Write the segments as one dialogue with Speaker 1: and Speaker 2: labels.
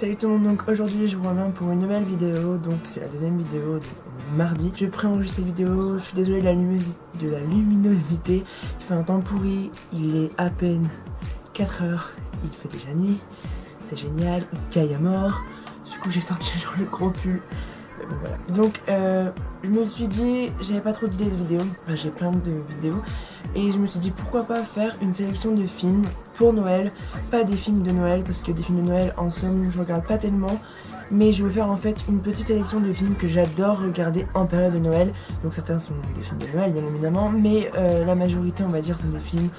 Speaker 1: Salut tout le monde, donc aujourd'hui je vous reviens pour une nouvelle vidéo, donc c'est la deuxième vidéo de mardi. Je préenregistre cette vidéo, je suis désolé de la luminosité, il fait un temps pourri, il est à peine 4 heures, il fait déjà nuit, c'est génial, il caille à mort, du coup j'ai sorti genre le gros pull. Bon, voilà. Donc je me suis dit, j'avais pas trop d'idées de vidéos, enfin, j'ai plein de vidéos, et je me suis dit pourquoi pas faire une sélection de films pour Noël, pas des films de Noël parce que des films de Noël en somme je regarde pas tellement, mais je vais faire en fait une petite sélection de films que j'adore regarder en période de Noël. Donc certains sont des films de Noël bien évidemment, mais la majorité on va dire sont des films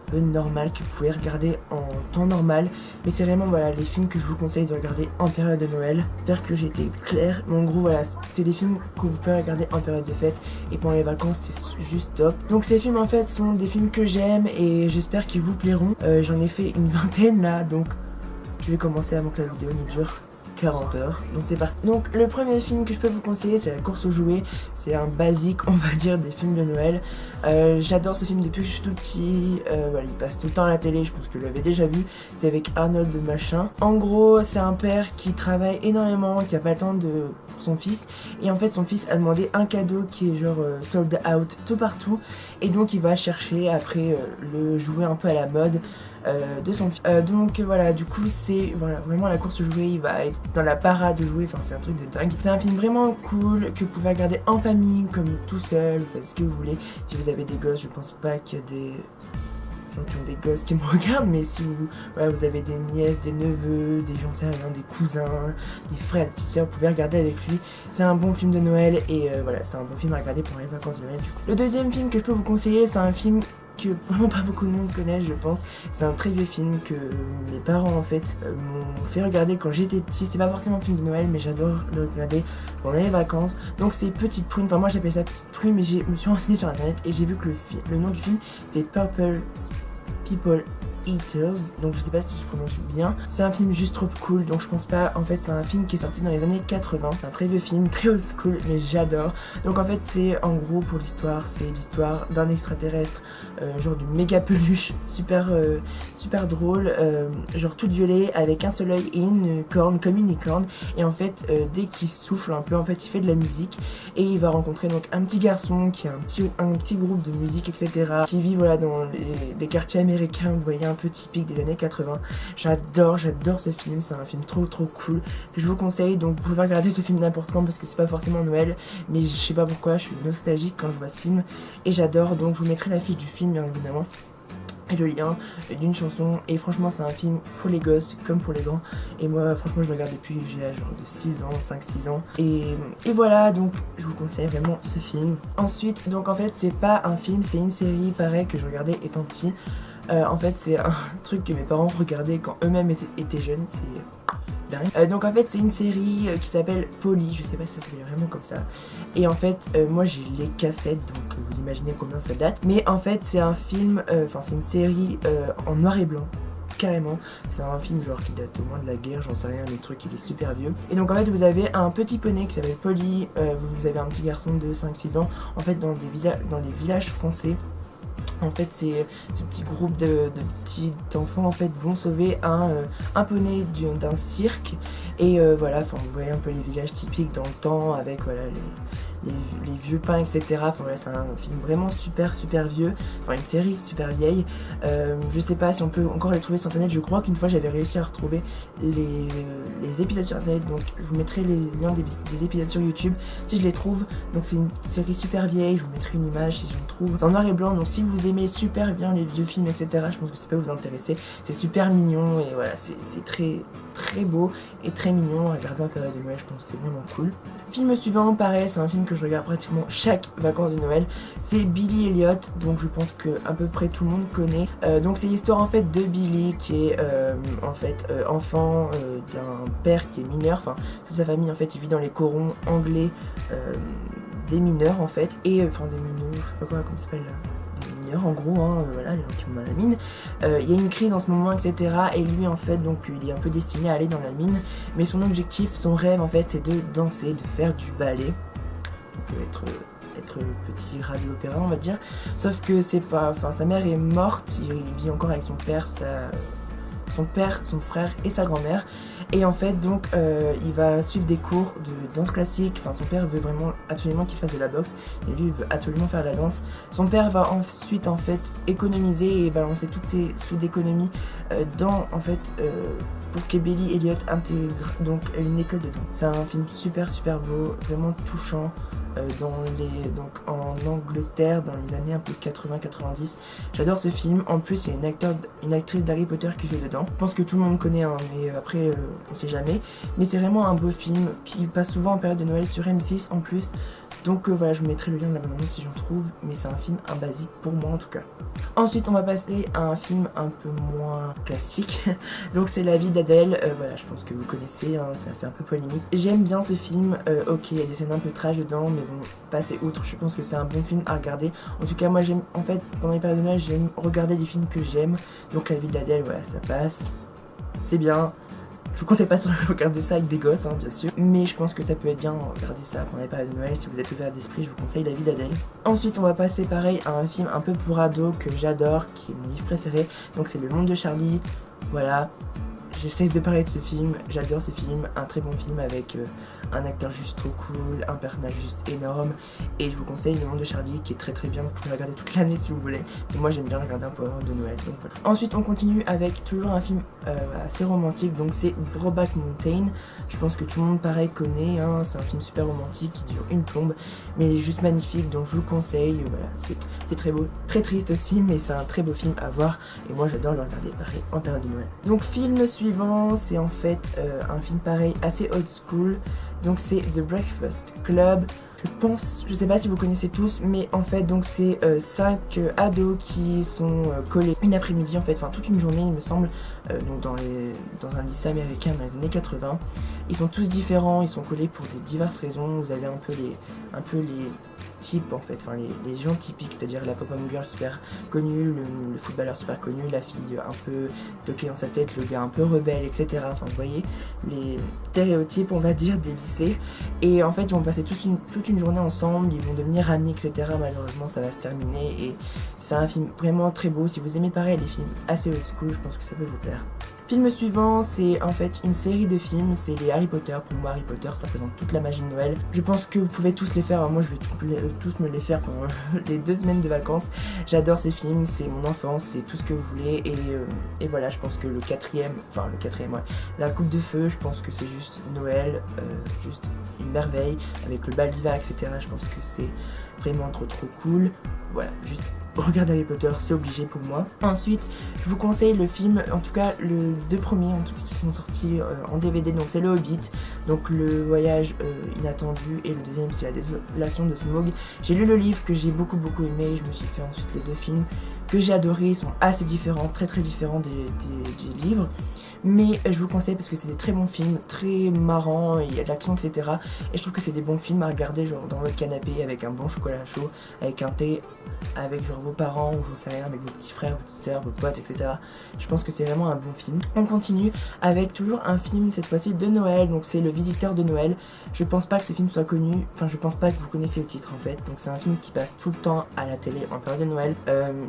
Speaker 1: un peu normal que vous pouvez regarder en temps normal, mais c'est vraiment voilà les films que je vous conseille de regarder en période de Noël. J'espère que j'ai été clair, mais en gros voilà c'est des films que vous pouvez regarder en période de fête et pendant les vacances c'est juste top. Donc ces films en fait sont des films que j'aime et j'espère qu'ils vous plairont. J'en ai fait une vingtaine là, donc je vais commencer avant que la vidéo ne dure 40 heures, donc c'est parti. Donc le premier film que je peux vous conseiller c'est La course aux jouets. C'est un basique on va dire des films de Noël. J'adore ce film depuis que je suis tout petit, voilà, il passe tout le temps à la télé, je pense que vous l'avez déjà vu. C'est avec Arnold machin. En gros c'est un père qui travaille énormément, qui a pas le temps pour son fils, et en fait son fils a demandé un cadeau qui est genre sold out tout partout, et donc il va chercher après le jouet un peu à la mode de son fils. Donc voilà, du coup c'est voilà, vraiment la course aux jouets, il va être dans la parade de jouets, enfin c'est un truc de dingue. C'est un film vraiment cool que vous pouvez regarder en famille, comme tout seul, vous faites ce que vous voulez. Si vous avez des gosses, je pense pas qu'il y a des gens qui ont des gosses qui me regardent, mais si voilà, vous avez des nièces, des neveux, des j'en sais rien, des cousins, des frères, des petites sœurs, vous pouvez regarder avec lui. C'est un bon film de Noël et voilà, c'est un bon film à regarder pendant les vacances de Noël du coup. Le deuxième film que je peux vous conseiller, c'est un film que vraiment pas beaucoup de monde connaît je pense. C'est un très vieux film que mes parents en fait m'ont fait regarder quand j'étais petit. C'est pas forcément un film de Noël mais j'adore le regarder pendant les vacances. Donc c'est Petite Prune, enfin moi j'appelle ça Petite Prune, mais je me suis renseignée sur internet et j'ai vu que le nom du film c'est Purple People Eaters, donc je sais pas si je prononce bien. C'est un film juste trop cool, donc je pense pas, en fait c'est un film qui est sorti dans les années 80, c'est un très vieux film, très old school, mais j'adore. Donc en fait c'est en gros pour l'histoire, c'est l'histoire d'un extraterrestre, genre d'une méga peluche, super drôle, genre toute violet, avec un seul œil et une corne, comme une licorne, et en fait dès qu'il souffle un peu, en fait il fait de la musique, et il va rencontrer donc un petit garçon qui a un petit groupe de musique, etc., qui vit voilà dans les quartiers américains, vous voyez, un peu typique des années 80. J'adore ce film, c'est un film trop cool que je vous conseille. Donc vous pouvez regarder ce film n'importe quand parce que c'est pas forcément Noël, mais je sais pas pourquoi je suis nostalgique quand je vois ce film et j'adore. Donc je vous mettrai l'affiche du film bien évidemment et le lien d'une chanson, et franchement c'est un film pour les gosses comme pour les grands, et moi franchement je le regarde depuis que j'ai genre de 6 ans, 5-6 ans, et voilà, donc je vous conseille vraiment ce film. Ensuite donc en fait c'est pas un film, c'est une série pareil que je regardais étant petit. En fait c'est un truc que mes parents regardaient quand eux-mêmes étaient jeunes, c'est dingue. Donc en fait c'est une série qui s'appelle Polly, je sais pas si ça s'appelle vraiment comme ça. Et en fait moi j'ai les cassettes, donc vous imaginez combien ça date. Mais en fait c'est un film, enfin c'est une série en noir et blanc. Carrément, c'est un film genre qui date au moins de la guerre, j'en sais rien, le truc il est super vieux. Et donc en fait vous avez un petit poney qui s'appelle Polly, vous avez un petit garçon de 5-6 ans. En fait dans les villages français, en fait c'est ce petit groupe de petits enfants en fait vont sauver un poney d'un cirque, et voilà, enfin vous voyez un peu les villages typiques dans le temps avec voilà les vieux pins, etc. Enfin voilà, c'est un film vraiment super vieux, enfin une série super vieille. Je sais pas si on peut encore les trouver sur internet, je crois qu'une fois j'avais réussi à retrouver les épisodes sur internet, donc je vous mettrai les liens des épisodes sur YouTube si je les trouve. Donc c'est une série super vieille, je vous mettrai une image si je le trouve. C'est en noir et blanc, donc si vous aimez super bien les vieux films, etc., je pense que ça peut vous intéresser. C'est super mignon et voilà, c'est très beau et très mignon à regarder en période de Noël, je pense que c'est vraiment cool. Film suivant, pareil, c'est un film que je regarde pratiquement chaque vacances de Noël, c'est Billy Elliot, donc je pense que à peu près tout le monde connaît. Donc c'est l'histoire en fait de Billy qui est en fait enfant d'un père qui est mineur, enfin sa famille en fait il vit dans les corons anglais des mineurs en fait, et enfin des mineurs, je sais pas comment ça s'appelle, en gros, hein, voilà, les gens qui vont dans la mine. Il y a une crise en ce moment, etc. Et lui, en fait, donc il est un peu destiné à aller dans la mine. Mais son objectif, son rêve, en fait, c'est de danser, de faire du ballet. Donc être petit radio opéra, on va dire. Sauf que c'est pas, enfin, sa mère est morte. Il vit encore avec son père, son frère et sa grand-mère. Et en fait donc il va suivre des cours de danse classique. Enfin son père veut vraiment absolument qu'il fasse de la boxe et lui il veut absolument faire de la danse. Son père va ensuite en fait économiser et balancer toutes ses sous d'économie dans en fait pour que Billy Elliot intègre donc une école de danse. C'est un film super beau, vraiment touchant. Donc en Angleterre dans les années un peu 80-90. J'adore ce film. En plus il y a une actrice d'Harry Potter qui joue dedans. Je pense que tout le monde connaît hein, mais après on sait jamais. Mais c'est vraiment un beau film qui passe souvent en période de Noël sur M6 en plus. Donc voilà, je vous mettrai le lien de la bande-annonce si j'en trouve, mais c'est un film un basique pour moi en tout cas. Ensuite on va passer à un film un peu moins classique, donc c'est La vie d'Adèle. Voilà, je pense que vous connaissez, hein, ça fait un peu polémique. J'aime bien ce film, ok il y a des scènes un peu trash dedans, mais bon, passer outre, je pense que c'est un bon film à regarder. En tout cas moi j'aime, en fait pendant les périodes de Noël j'aime regarder des films que j'aime, donc La vie d'Adèle, voilà ça passe, c'est bien. Je vous conseille pas de regarder ça avec des gosses, hein, bien sûr. Mais je pense que ça peut être bien de regarder ça pendant les périodes de Noël. Si vous êtes ouvert d'esprit, je vous conseille La vie d'Adèle. Ensuite, on va passer pareil à un film un peu pour ados que j'adore, qui est mon livre préféré. Donc c'est Le Monde de Charlie. Voilà. Je cesse de parler de ce film, j'adore ce film, un très bon film avec un acteur juste trop cool, un personnage juste énorme, et je vous conseille Le Monde de Charlie qui est très bien, vous pouvez regarder toute l'année si vous voulez, mais moi j'aime bien regarder un peu de Noël, donc voilà. Ensuite on continue avec toujours un film assez romantique, donc c'est Brokeback Mountain. Je pense que tout le monde pareil connaît, hein, c'est un film super romantique qui dure une plombe, mais il est juste magnifique, donc je vous le conseille, voilà, c'est très beau, très triste aussi, mais c'est un très beau film à voir, et moi j'adore le regarder pareil en période de Noël. Donc film suivant, c'est en fait un film pareil assez old school, donc c'est The Breakfast Club. Je sais pas si vous connaissez tous, mais en fait donc c'est 5 ados qui sont collés une après-midi en fait, enfin toute une journée il me semble, donc dans un lycée américain dans les années 80. Ils sont tous différents, ils sont collés pour des diverses raisons. Vous avez un peu les types en fait, enfin les gens typiques, c'est-à-dire la pop-up girl super connue, le footballeur super connu, la fille un peu toquée dans sa tête, le gars un peu rebelle, etc. Enfin vous voyez les stéréotypes on va dire des lycées. Et en fait ils vont passer toute une journée ensemble, ils vont devenir amis, etc. Malheureusement ça va se terminer et c'est un film vraiment très beau. Si vous aimez pareil les films assez old school, je pense que ça peut vous plaire. Film suivant, c'est en fait une série de films, c'est les Harry Potter. Pour moi Harry Potter ça représente toute la magie de Noël. Je pense que vous pouvez tous les faire, alors moi je vais tous me les faire pendant les 2 semaines de vacances. J'adore ces films, c'est mon enfance, c'est tout ce que vous voulez et voilà, je pense que le quatrième ouais, la coupe de feu, je pense que c'est juste Noël, juste une merveille avec le bal d'hiver, etc. Je pense que c'est vraiment trop cool. Voilà, juste regardez Harry Potter, c'est obligé pour moi. Ensuite, je vous conseille le film, en tout cas les 2 premiers en tout cas, qui sont sortis en DVD, donc c'est Le Hobbit, donc le voyage inattendu, et le deuxième c'est La Désolation de Smaug. J'ai lu le livre que j'ai beaucoup aimé, je me suis fait ensuite les 2 films que j'ai adoré, ils sont assez différents, très différents des livres, mais je vous conseille parce que c'est des très bons films, très marrants, il y a de l'action, etc. Et je trouve que c'est des bons films à regarder genre dans votre canapé avec un bon chocolat chaud, avec un thé, avec genre vos parents ou j'en sais rien, avec vos petits frères, vos petites soeurs, vos potes, etc. Je pense que c'est vraiment un bon film. On continue avec toujours un film cette fois-ci de Noël, donc c'est Le Visiteur de Noël. Je pense pas que ce film soit connu, enfin je pense pas que vous connaissez le titre en fait, donc c'est un film qui passe tout le temps à la télé en période de Noël.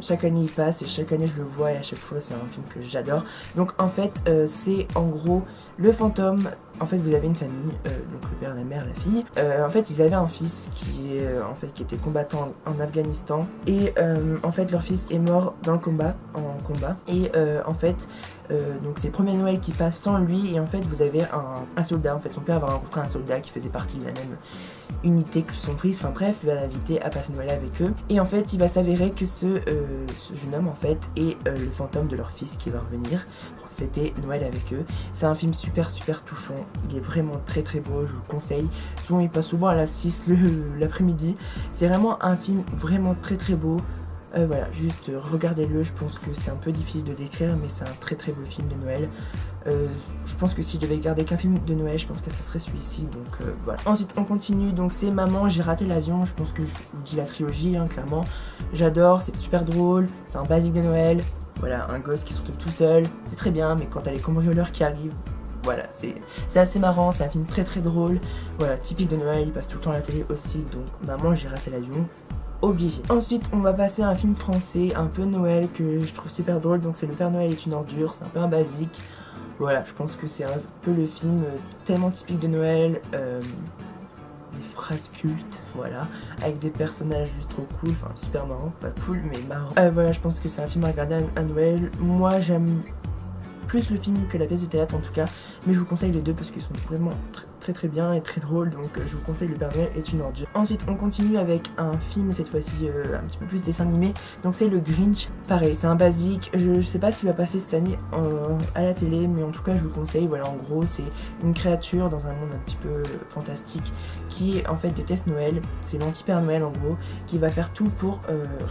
Speaker 1: Chaque année il passe et chaque année je le vois et à chaque fois c'est un film que j'adore. Donc en fait c'est en gros le fantôme. En fait vous avez une famille, donc le père, la mère, la fille. En fait ils avaient un fils qui était combattant en Afghanistan et en fait leur fils est mort dans le combat, et en fait donc c'est le premier Noël qui passe sans lui, et en fait vous avez un soldat, en fait son père va rencontrer un soldat qui faisait partie de la même unité que son fils, enfin bref, il va l'inviter à passer Noël avec eux, et en fait il va s'avérer que ce jeune homme en fait est le fantôme de leur fils qui va revenir pour fêter Noël avec eux. C'est un film super touchant, il est vraiment très beau, je vous le conseille. Souvent il passe souvent à la 6 l'après-midi, c'est vraiment un film vraiment très beau. Voilà, juste regardez-le, je pense que c'est un peu difficile de décrire, mais c'est un très beau film de Noël. Je pense que si je devais garder qu'un film de Noël, je pense que ça serait celui-ci, donc voilà. Ensuite on continue, donc c'est Maman j'ai raté l'avion. Je pense que je vous dis la trilogie, hein, clairement. J'adore, c'est super drôle, c'est un basique de Noël. Voilà, un gosse qui se retrouve tout seul, c'est très bien, mais quand t'as les cambrioleurs qui arrivent, voilà, c'est assez marrant, c'est un film très drôle. Voilà, typique de Noël, il passe tout le temps à la télé aussi, donc Maman j'ai raté l'avion. Obligé. Ensuite on va passer à un film français un peu Noël que je trouve super drôle, donc c'est Le Père Noël est une ordure. C'est un peu un basique, Voilà, je pense que c'est un peu le film tellement typique de Noël, des phrases cultes, voilà, avec des personnages juste trop cool, enfin super marrant, pas cool mais marrant. Voilà, je pense que c'est un film à regarder à Noël. Moi j'aime plus le film que la pièce de théâtre en tout cas, mais je vous conseille les deux parce qu'ils sont vraiment très bien et très drôles, donc je vous conseille Le Père Noël est une ordure. Ensuite on continue avec un film, cette fois-ci un petit peu plus dessin animé, donc c'est Le Grinch. Pareil, c'est un basique, je sais pas s'il va passer cette année à la télé, mais en tout cas je vous conseille. Voilà, en gros c'est une créature dans un monde un petit peu fantastique qui en fait déteste Noël, c'est l'anti-Père Noël en gros, qui va faire tout pour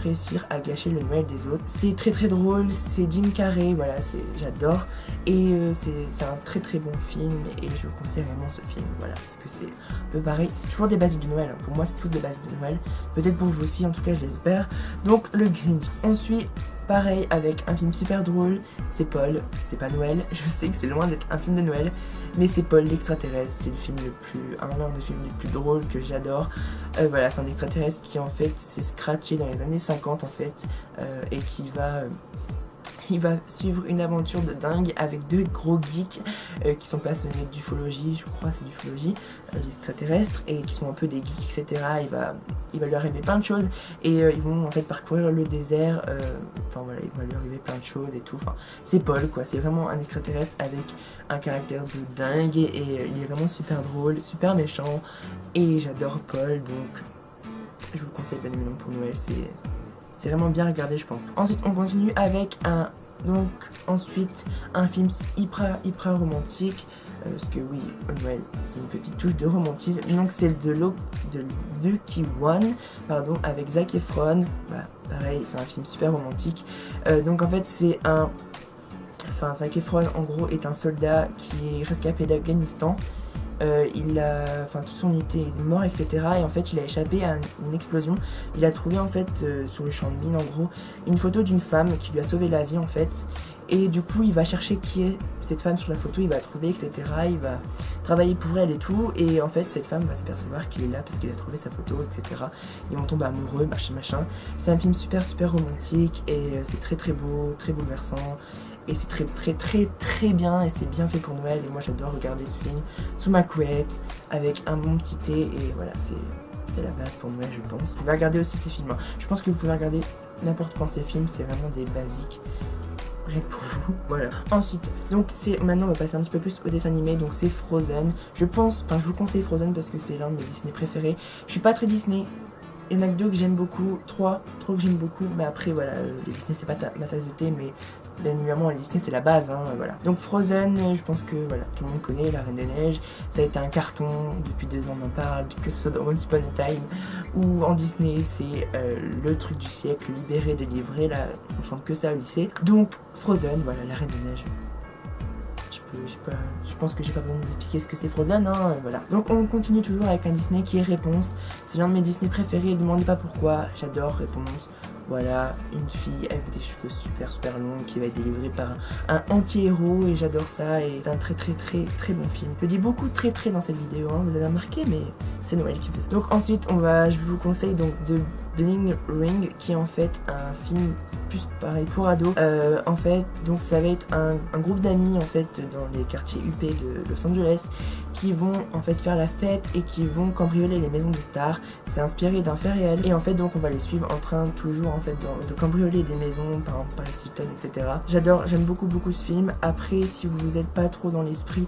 Speaker 1: réussir à gâcher le Noël des autres. C'est très drôle, c'est Jim Carrey, voilà, j'adore, et c'est un très bon film et je vous conseille vraiment ce film, voilà, parce que c'est un peu pareil, c'est toujours des basiques de Noël, hein. Pour moi c'est tous des basiques de Noël, peut-être pour vous aussi, en tout cas je l'espère. Donc Le Grinch. On suit pareil avec un film super drôle, c'est Paul, c'est pas Noël, je sais que c'est loin d'être un film de Noël, mais c'est Paul l'extraterrestre, c'est le film un des films les plus drôles que j'adore. Voilà, c'est un extraterrestre qui en fait s'est scratché dans les années 50 en fait, et qui va il va suivre une aventure de dingue avec deux gros geeks qui sont passionnés d'ufologie, je crois c'est d'ufologie, extraterrestres, et qui sont un peu des geeks, etc. Il va lui arriver plein de choses, et ils vont en fait parcourir le désert, enfin voilà, il va lui arriver plein de choses et tout. Enfin, c'est Paul quoi, c'est vraiment un extraterrestre avec un caractère de dingue, et il est vraiment super drôle, super méchant, et j'adore Paul, donc je vous le conseille bien évidemment pour Noël, c'est vraiment bien regardé je pense. Ensuite on continue avec ensuite un film hyper romantique, parce que oui, Noël c'est une petite touche de romantisme, donc c'est de Lucky One, pardon, avec Zac Efron. Bah, pareil, c'est un film super romantique, donc en fait Zac Efron en gros est un soldat qui est rescapé d'Afghanistan. Toute son unité est morte, etc. Et en fait, il a échappé à une explosion. Il a trouvé en fait sur le champ de mine, en gros, une photo d'une femme qui lui a sauvé la vie en fait. Et du coup, il va chercher qui est cette femme sur la photo, il va la trouver, etc. Il va travailler pour elle et tout. Et en fait, cette femme va s'apercevoir qu'il est là parce qu'il a trouvé sa photo, etc. Ils vont tomber amoureux, machin. C'est un film super romantique, et c'est très beau, très bouleversant. Et c'est très bien, et c'est bien fait pour Noël, et moi j'adore regarder ce film sous ma couette avec un bon petit thé, et voilà, c'est la base pour Noël je pense. Vous pouvez regarder aussi ces films, hein. Je pense que vous pouvez regarder n'importe quand ces films, c'est vraiment des basiques rien que pour vous, voilà. Ensuite, donc maintenant on va passer un petit peu plus au dessin animé, donc c'est Frozen. Je vous conseille Frozen parce que c'est l'un de mes Disney préférés. Je suis pas très Disney. Il y en a que deux que j'aime beaucoup, trois que j'aime beaucoup, mais après voilà, les Disney c'est pas ma tasse de thé, mais bien évidemment les Disney c'est la base, hein, voilà. Donc Frozen, je pense que voilà, tout le monde connaît, La Reine des Neiges, ça a été un carton, depuis 2 ans on en parle, que ce soit dans Once Upon a Time ou en Disney, c'est le truc du siècle, libéré, délivré, là on chante que ça au lycée. Donc Frozen, voilà, La Reine des Neiges. Je pense que j'ai pas besoin de vous expliquer ce que c'est Frozen, hein, voilà. Donc on continue toujours avec un Disney qui est Réponse. C'est l'un de mes Disney préférés, ne demandez pas pourquoi, j'adore Réponse. Voilà, une fille avec des cheveux super longs qui va être délivrée par un anti-héros, et j'adore ça, et c'est un très bon film. Je dis beaucoup très dans cette vidéo, hein, vous avez remarqué, mais c'est Noël qui fait ça. Donc ensuite je vous conseille donc The Bling Ring, qui est en fait un film plus pareil pour ados. En fait, donc ça va être un groupe d'amis en fait dans les quartiers UP de Los Angeles qui vont en fait faire la fête et qui vont cambrioler les maisons des stars. C'est inspiré d'un fait réel, et en fait donc on va les suivre en train toujours en fait de cambrioler des maisons, par exemple Paris Hilton, etc. J'aime beaucoup ce film. Après, si vous n'êtes pas trop dans l'esprit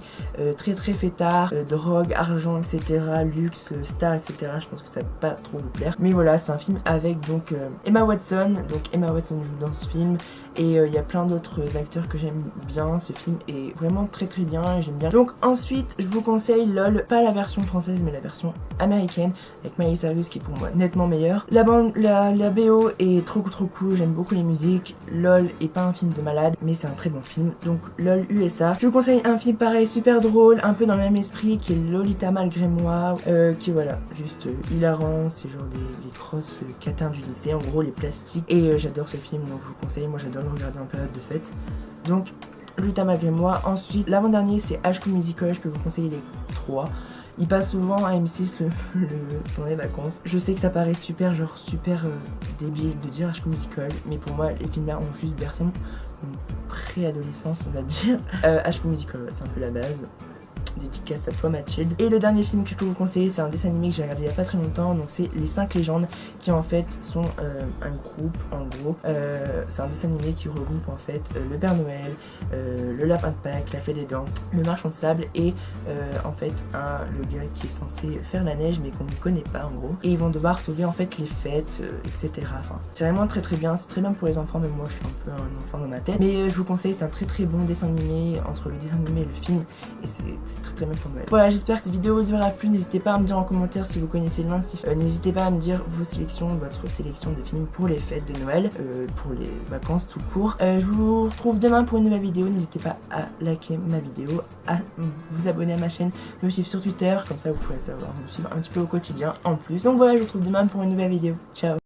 Speaker 1: très fêtard, drogue, argent, etc., luxe, star, etc., je pense que ça va pas trop vous plaire. Mais voilà, c'est un film avec donc Emma Watson. Donc Emma Watson joue dans ce film, et il y a plein d'autres acteurs que j'aime bien. Ce film est vraiment très bien, et j'aime bien. Donc ensuite je vous conseille LOL, pas la version française mais la version américaine avec Miley Cyrus, qui est pour moi nettement meilleure. La BO est trop cool, j'aime beaucoup les musiques. LOL est pas un film de malade, mais c'est un très bon film, donc LOL USA. Je vous conseille un film pareil, super drôle, un peu dans le même esprit, qui est Lolita malgré moi, qui est voilà, juste hilarant. C'est genre les grosses catins du lycée, en gros les plastiques, et j'adore ce film, donc je vous conseille. Moi j'adore le regarder en période de fête. Donc Lolita malgré moi. Ensuite l'avant-dernier c'est High School Musical, je peux vous conseiller les 3. Il passe souvent à M6 pendant les vacances. Je sais que ça paraît super débile de dire High School Musical, mais pour moi les films là ont juste bercé préadolescence on va dire. High School Musical, c'est un peu la base. Dédicace à toi Mathilde. Et le dernier film que je peux vous conseiller, c'est un dessin animé que j'ai regardé il n'y a pas très longtemps, donc c'est Les 5 légendes, qui en fait sont un groupe, en gros. C'est un dessin animé qui regroupe en fait le Père Noël, le Lapin de Pâques, la Fée des Dents, le Marchand de Sable et en fait le gars qui est censé faire la neige mais qu'on ne connaît pas en gros. Et ils vont devoir sauver en fait les fêtes, etc. Enfin, c'est vraiment très très bien, c'est très bien pour les enfants, mais moi je suis un peu un enfant dans ma tête. Mais je vous conseille, c'est un très très bon dessin animé, entre le dessin animé et le film, et c'est très bien pour Noël. Voilà, j'espère que cette vidéo vous aura plu. N'hésitez pas à me dire en commentaire si vous connaissez le nom. N'hésitez pas à me dire vos sélections, votre sélection de films pour les fêtes de Noël, pour les vacances tout court. Je vous retrouve demain pour une nouvelle vidéo. N'hésitez pas à liker ma vidéo, à vous abonner à ma chaîne, me suivre sur Twitter, comme ça vous pourrez savoir me suivre un petit peu au quotidien en plus. Donc voilà, je vous retrouve demain pour une nouvelle vidéo. Ciao.